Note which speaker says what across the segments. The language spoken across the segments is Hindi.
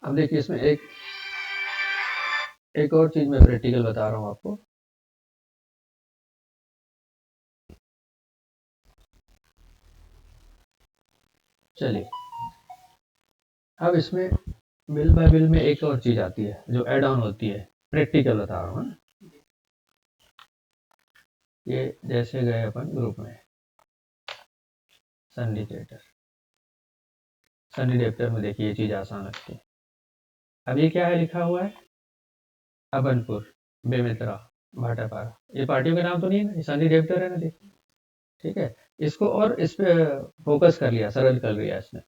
Speaker 1: अब देखिए इसमें एक और चीज मैं प्रैक्टिकल बता रहा हूँ आपको। चलिए अब इसमें बिल बाय बिल में एक और चीज आती है जो एड ऑन होती है, प्रैक्टिकल बता रहा हूँ। ये जैसे गए अपन ग्रुप में सन्नी डेप्टर में, देखिए ये चीज आसान लगती है। अब ये क्या है लिखा हुआ है, अबनपुर, बेमेतरा, भाटापारा। ये पार्टियों के नाम तो नहीं है ना, ये सन्नी डेप्टर है ना, देखिए। ठीक है, इसको और इस पे फोकस कर लिया, सरल कर लिया इसने।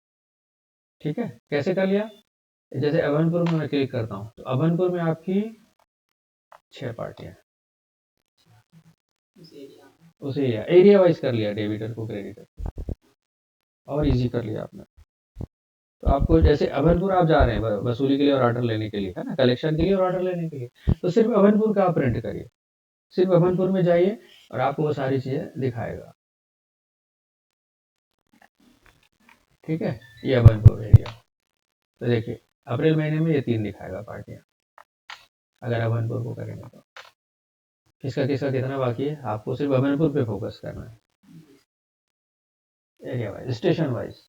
Speaker 1: ठीक है, कैसे कर लिया, जैसे अभनपुर में मैं क्लिक करता हूँ तो अभनपुर में आपकी 6 पार्टियां, उस एरिया वाइज कर लिया, डेबिटर को क्रेडिटर, और इजी कर लिया आपने। तो आपको जैसे अभनपुर आप जा रहे हैं वसूली के लिए और ऑर्डर लेने के लिए, है ना, कलेक्शन के लिए और ऑर्डर लेने के लिए, तो सिर्फ अभनपुर का आप प्रिंट करिए, सिर्फ अभनपुर में जाइए और आपको वो सारी चीजें दिखाएगा। ठीक है, ये अभनपुर एरिया। तो देखिए अप्रैल महीने में ये 3 दिखाएगा पार्टियां, अगर अभनपुर को करेंगे तो। किसका किसका कितना बाकी है, आपको सिर्फ अभनपुर पे फोकस करना है, एरिया वाइज, स्टेशन वाइज।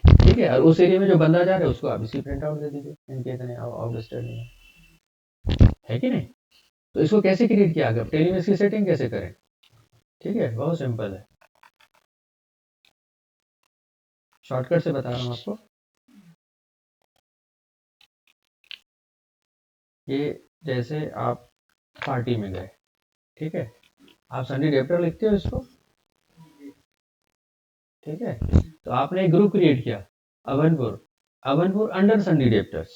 Speaker 1: ठीक है, और उस एरिया में जो बंदा जा रहा है उसको आप इसी प्रिंट आउट दे दीजिए, इनके इतने आउट नहीं है कि नहीं। तो इसको कैसे क्रिएट किया, अगर टेलीमेस की सेटिंग कैसे करें। ठीक है, बहुत सिंपल है, शॉर्टकट से बता रहा हूँ आपको। ये जैसे आप पार्टी में गए, ठीक है, आप सनी डेप्टर लिखते हो इसको। ठीक है, तो आपने एक ग्रुप क्रिएट किया, अभनपुर, अभनपुर अंडर सनी डेप्टर्स।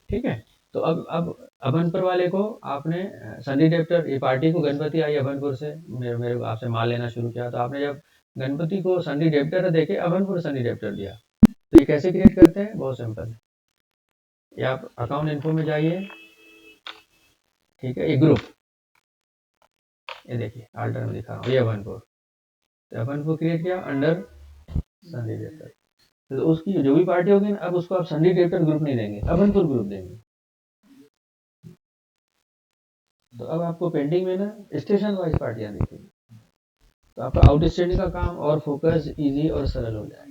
Speaker 1: ठीक है, तो अब अभनपुर वाले को आपने सनी डेप्टर, ये पार्टी को गणपति आई अभनपुर से, मेरे को आपसे माल लेना शुरू किया, तो आपने जब गणपति को सनी डेप्टर देके अभनपुर सनी डेप्टर दिया। तो ये कैसे क्रिएट करते हैं, बहुत सिंपल है, ये आप अकाउंट इन्फो में जाइए। ठीक है, ये ग्रुप, ये देखिए आल्टर में दिखा रहा हूँ, ये अभनपुर, तो अभनपुर क्रिएट किया अंडर सनी डेप्टर। तो उसकी जो भी पार्टी होगी ना, अब उसको आप सनी डेप्टर ग्रुप नहीं देंगे, अभनपुर ग्रुप देंगे। तो अब आपको पेंडिंग में ना स्टेशन वाइज पार्टियां दिखेंगी, तो आपका आउटस्टैंडिंग का काम और फोकस इजी और सरल हो जाएगा।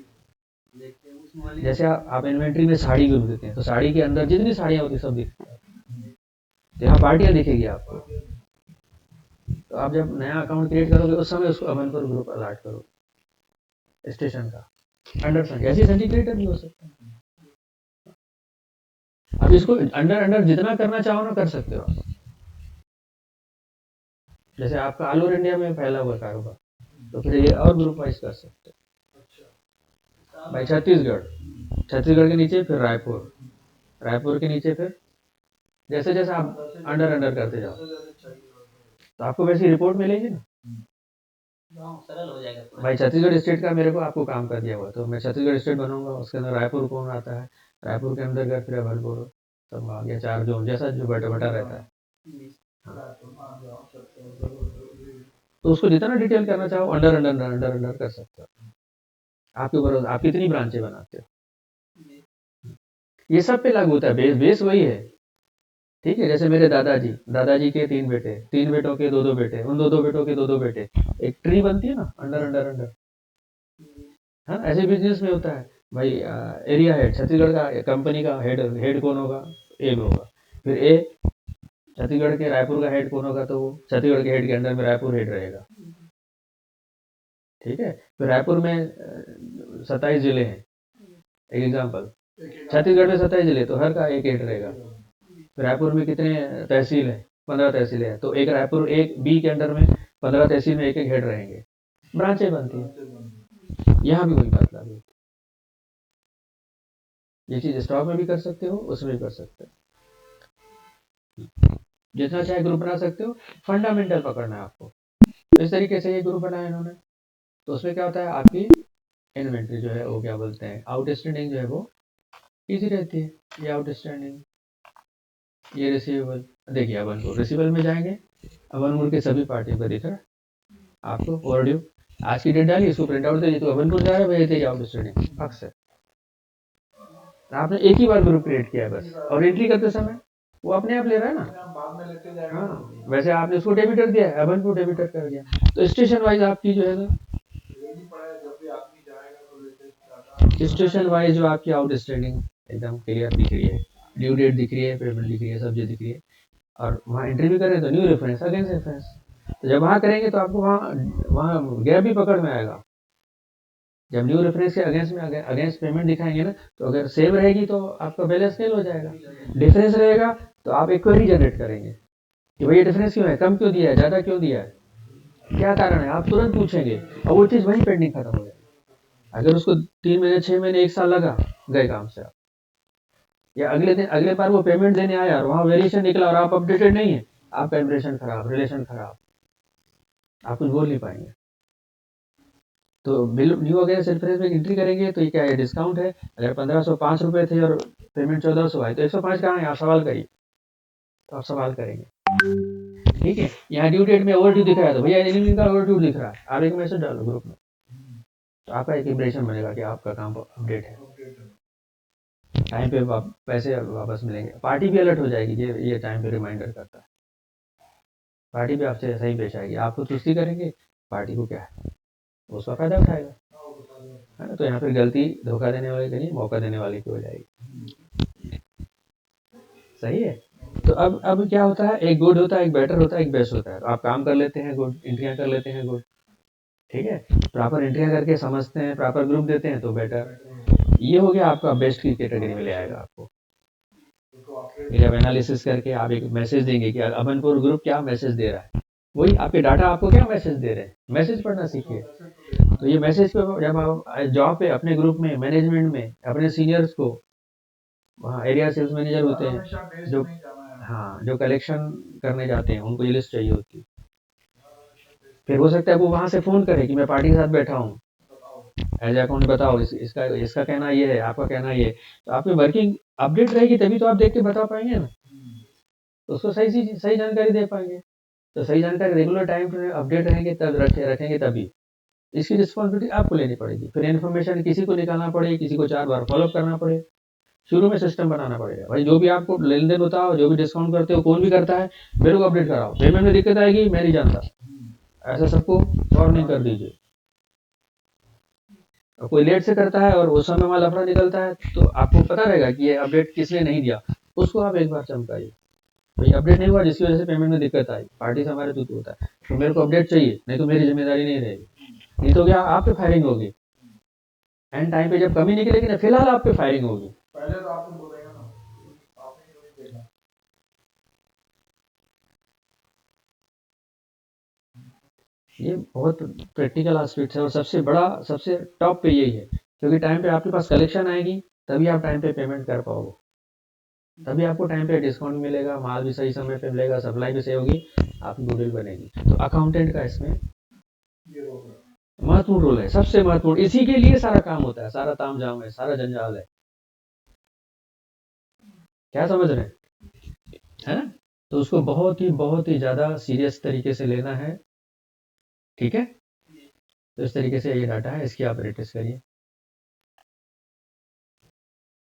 Speaker 1: जैसे आप इन्वेंट्री में साड़ी ग्रुप देते हैं, तो साड़ी के अंदर जितनी साड़ियां होती सब दिखती है, तो यहाँ पार्टियां दिखेगी आपको। तो आप जब नया अकाउंट क्रिएट करोगे उस समय उसको अभनपुर ग्रुप अलर्ट करो, स्टेशन का अंडर सन, ऐसे सनी क्रिएटर भी हो सकता है। अब इसको अंडर अंडर जितना करना चाहो ना कर सकते हो। जैसे आपका ऑल ओवर इंडिया में फैला हुआ कारोबार, तो फिर ये और ग्रुप वाइज कर सकते हो। भाई छत्तीसगढ़, छत्तीसगढ़ के नीचे फिर रायपुर, रायपुर के नीचे फिर, जैसे जैसे आप अंडर अंडर करते जाओ तो आपको वैसी रिपोर्ट मिलेगी ना। सरल हो जाएगा भाई, छत्तीसगढ़ स्टेट का मेरे को आपको काम कर दिया हुआ, तो मैं छत्तीसगढ़ स्टेट बनाऊंगा, उसके अंदर रायपुर कौन आता है, रायपुर के अंदर गए फिर अभनपुर, तब आ गया 4 जोन, जैसा जो बटा बटा रहता है। हाँ। तो उसको जितना डिटेल करना चाहो अंडर अंडर अंडर अंडर कर सकते हो, आपके ऊपर आप कितनी ब्रांचें बनाते हो, ये सब पे लागू होता है, बेस वही है। ठीक है, जैसे मेरे दादाजी के 3 बेटे, 3 बेटों के 2-2 बेटे, उन 2-2 बेटों के 2-2 बेटे, एक ट्री बनती है ना, अंडर अंडर अंडर। हाँ, ऐसे बिजनेस में होता है भाई। एरिया हेड, छत्तीसगढ़ का कंपनी का हेड हेड कौन होगा, ए होगा, फिर ए छत्तीसगढ़ के रायपुर का हेड कौन होगा, तो वो छत्तीसगढ़ के हेड के अंडर में रायपुर हेड रहेगा। ठीक है, फिर रायपुर में 27 जिले हैं, एक एग्जाम्पल, छत्तीसगढ़ में 27 जिले, तो हर का एक हेड रहेगा। रायपुर में कितने तहसील है, 15 तहसीलें हैं, तो एक रायपुर एक बी के अंडर में 15 तहसील में एक एक हेड रहेंगे, ब्रांचें बनती है। यहाँ भी वही बात लागू होती है, ये चीज स्टॉक में भी कर सकते हो, उसमें भी कर सकते हो, जितना चाहे ग्रुप बना सकते हो, फंडामेंटल पकड़ना है आपको। तो इस तरीके से ये ग्रुप बनाया इन्होंने, तो उसमें क्या होता है, आपकी इन्वेंट्री जो है वो क्या बोलते हैं, आउटस्टैंडिंग जो है वो इजी रहती है। ये आउटस्टैंडिंग, ये रिसीवेबल, देखिए अब रिसीवेबल में जाएंगे, अब के सभी पार्टियों का दिख रहा है आपको, ओवरड्यू आज की डेट डाली, इसको प्रिंट आउट दे, तो अभनपुर जा रहा है, भेज दे आउटस्टैंडिंग फक से। आपने एक ही बार ग्रुप क्रिएट किया है बस, और एंट्री करते समय वो अपने आप ले रहा है ना, बाद में लेते जाएगा। हाँ, वैसे आपने उसको डेबिटर दिया है, अभनपुर डेबिटर कर दिया, तो स्टेशन वाइज आपकी जो है ना, स्टेशन वाइज जो आपकी आउटस्टैंडिंग एकदम क्लियर दिख रही है, ड्यू डेट दिख रही है, पेमेंट दिख रही है, सब चीज दिख रही है। और वहाँ एंट्री भी करें तो न्यू रेफरेंस, अगेंस्ट रेफरेंस, तो जब वहाँ करेंगे तो आपको वहाँ वहाँ गैप भी पकड़ में आएगा। जब न्यू रेफरेंस के अगेंस्ट पेमेंट दिखाएंगे ना, तो अगर सेम रहेगी तो आपका बैलेंस फेल हो जाएगा, डिफरेंस रहेगा तो आप एक क्वेरी जनरेट करेंगे कि भैया डिफरेंस क्यों है, कम क्यों दिया है, ज़्यादा क्यों दिया है, क्या कारण है, आप तुरंत पूछेंगे और वो चीज़ वहीं पेंडिंग खत्म हो जाएगी। अगर उसको 3 महीने 6 महीने 1 साल लगा, गए काम से आप, या अगले दिन अगले बार वो पेमेंट देने आया और वहाँ वेरिएशन निकला और आप अपडेटेड नहीं है, आपका इम्प्रेशन खराब, रिलेशन खराब, आप कुछ बोल नहीं पाएंगे। तो बिल न्यू अगेंस्ट रेफरेंस में एंट्री करेंगे तो ये क्या है, डिस्काउंट है। अगर 1505 रुपए थे और पेमेंट 1400 आए तो 105 कहाँ है, आप सवाल करिए, तो आप सवाल करेंगे। ठीक है, यहाँ ड्यू डेट में ओवर ड्यू दिख रहा है तो भैया एनिमिंग का ओवर ड्यू दिख रहा है, आप एक मैसेज डालो ग्रुप में, तो आपका एक इम्प्रेशन बनेगा कि आपका काम अपडेट है, टाइम पे पैसे वापस मिलेंगे, पार्टी भी अलर्ट हो जाएगी, ये टाइम पे रिमाइंडर करता है, पार्टी भी आपसे सही पेश आएगी, आपको तुष्टि करेंगे, पार्टी को क्या है, उसका फायदा उठाएगा, है ना। तो यहाँ पे गलती धोखा देने वाले की नहीं, मौका देने वाले की हो जाएगी। सही है। तो अब क्या होता है, एक गुड होता है, एक बेटर होता है, एक बेस्ट होता है। तो आप काम कर लेते हैं गुड, एंट्रियां कर लेते हैं गुड, ठीक है, प्रॉपर एंट्रियां करके समझते हैं, प्रॉपर ग्रुप देते हैं तो बेटर, ये हो गया आपका बेस्ट की कैटेगरी में ले आएगा आपको। जब एनालिसिस करके आप एक मैसेज देंगे कि अभनपुर ग्रुप क्या मैसेज दे रहा है, वही आपके डाटा आपको क्या मैसेज दे रहे हैं, मैसेज पढ़ना सीखिए। तो ये मैसेज को जब आप जॉब पे अपने ग्रुप में, मैनेजमेंट में, अपने सीनियर्स को, वहाँ एरिया सेल्स मैनेजर होते हैं जो, हाँ, जो कलेक्शन करने जाते हैं, उनको ये लिस्ट चाहिए होती है। फिर हो सकता है वो वहाँ से फ़ोन करे कि मैं पार्टी के साथ बैठा हूँ, एज अकाउंट बताओ, इसका कहना ये है, आपका कहना ये है। तो आप में वर्किंग अपडेट रहेगी तभी तो आप देख के बता पाएंगे ना, तो उसको सही जानकारी दे पाएंगे। तो सही जानकारी रेगुलर टाइम पे अपडेट रहेंगे तब रखेंगे तभी, इसकी रिस्पॉन्सिबिलिटी आपको लेनी पड़ेगी। फिर इन्फॉर्मेशन किसी को निकालना पड़े, किसी को 4 बार फॉलोअप करना पड़े, शुरू में सिस्टम बनाना पड़ेगा, भाई जो भी आपको लेन देन होता हो, जो भी डिस्काउंट करते हो, कौन भी करता है, मेरे को अपडेट कराओ, पेमेंट में दिक्कत आएगी मैं नहीं जानता, ऐसा सबको वार्निंग कर दीजिए। और कोई लेट से करता है और उस समय वहाँ लफड़ा निकलता है तो आपको पता रहेगा कि ये अपडेट किसने नहीं दिया, उसको आप एक बार चमकाइए, भाई अपडेट नहीं हुआ जिसकी वजह से पेमेंट में दिक्कत आई, पार्टी से हमारे तू होता है, तो मेरे को अपडेट चाहिए, नहीं तो मेरी जिम्मेदारी नहीं रहेगी, नहीं तो क्या आप पे फायरिंग होगी, एंड टाइम पे जब कमी निकलेगी ना, फिलहाल आप पे फायरिंग होगी। पहले तो आपको बोलेगा ना, आपने क्यों नहीं देखा। ये बहुत प्रैक्टिकल एस्पेक्ट है और सबसे बड़ा, सबसे टॉप पे यही है, क्योंकि टाइम पे आपके पास कलेक्शन आएगी तभी आप टाइम पे पेमेंट कर पाओगे, तभी आपको टाइम पे डिस्काउंट मिलेगा, माल भी सही समय पे मिलेगा, सप्लाई भी सही होगी, आपकी गुडविल बनेगी। तो अकाउंटेंट का इसमें महत्वपूर्ण रोल है, सबसे महत्वपूर्ण, इसी के लिए सारा काम होता है, सारा ताम झाम है, सारा जंजाल है, क्या समझ रहे हैं, है ना। तो उसको बहुत ही ज़्यादा सीरियस तरीके से लेना है, ठीक है। तो इस तरीके से ये डाटा है, इसकी आप प्रैक्टिस करिए।